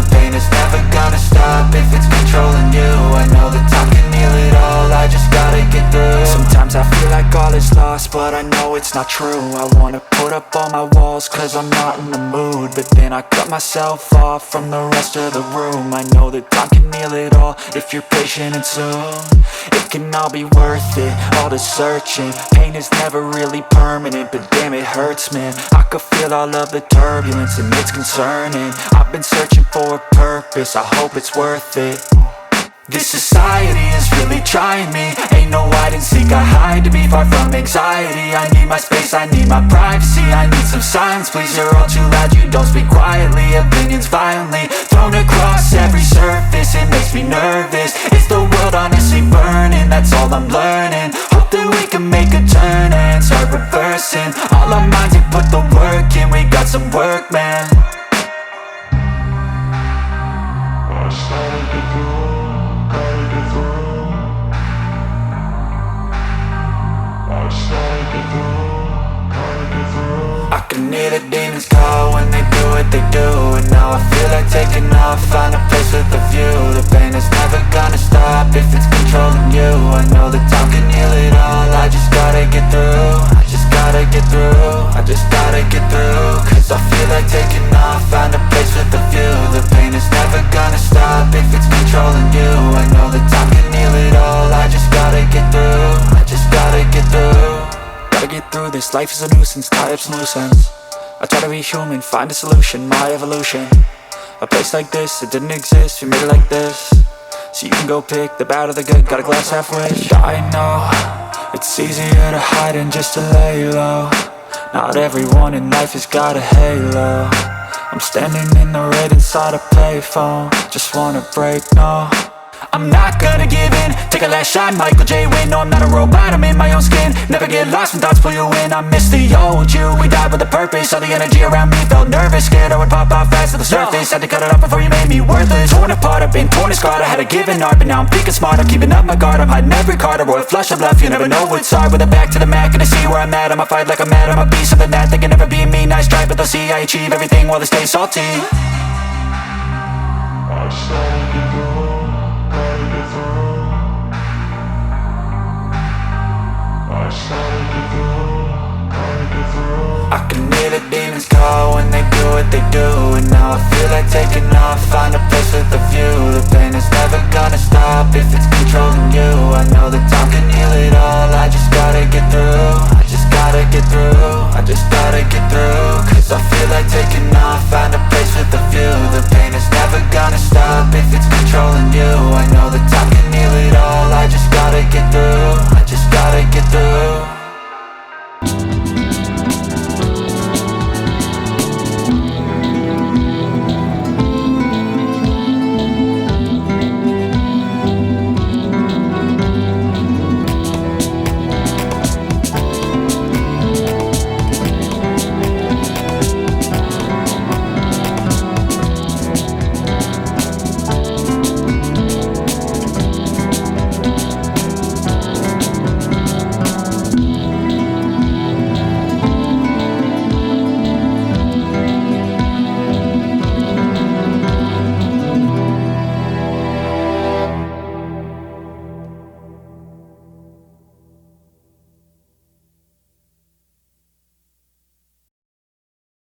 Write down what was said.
The pain is never gonna stop if it's controlling you. I know that time can heal it all, I just gotta get through. Sometimes I feel like all is lost, but I know it's not true. I wanna put up all my walls cause I'm not in the mood, but then I cut myself off from the rest of the room. I know that time can heal it all if you're patient and soon. It can all be worth it, all the searching. Pain is never really permanent, but damn it hurts, man. I could feel all of the turbulence and it's concerning. I've been searching for a purpose, I hope it's worth it. This society is really trying me. Ain't no hide and seek, I hide to be far from anxiety. I need my space, I need my privacy, I need some silence, please. You're all too loud, you don't speak quietly. Opinions violently thrown across every surface, it makes me nervous. Is the world honestly burning? That's all I'm learning. Hope that we can make a turn and start reversing. All our minds, we put the work in, we got some work, man. I can hear the demons call when they do what they do, and now I feel like taking off, find a place with a view. The pain is never gonna stop if it's controlling you. I know that time can heal it all, I just gotta get through. I just gotta get through, I just gotta get through. Cause I feel like taking off, find a place with a view. The pain is never gonna stop if it's controlling you. I know that time can heal it all, I just gotta get through. I just gotta get through. Gotta get through this, life is a nuisance, tie up some loose ends. I try to be human, find a solution, my evolution. A place like this, it didn't exist, we made it like this. So you can go pick the bad or the good, got a glass halfway. I know, it's easier to hide than just to lay low. Not everyone in life has got a halo. I'm standing in the red inside a payphone, just wanna break, no. I'm not gonna give in, take a last shot, Michael J. Win. No, I'm not a robot, I'm in my own skin. Never get lost when thoughts pull you in. I miss the old you, we died with a purpose. All the energy around me felt nervous, scared I would pop off fast to the surface. Had to cut it off before you made me worthless. Torn apart, I've been torn and scarred. I had a given art, but now I'm thinking smart. I'm keeping up my guard, I'm hiding every card. A royal flush of love, you never know what's hard. With a back to the mat, gonna see where I'm at. I'ma fight like I'm mad, I'ma be something that they can never be me. Nice try, but they'll see I achieve everything while they stay salty. I can hear the demons call when they do what they do, and now I feel like taking off, find a place with a view.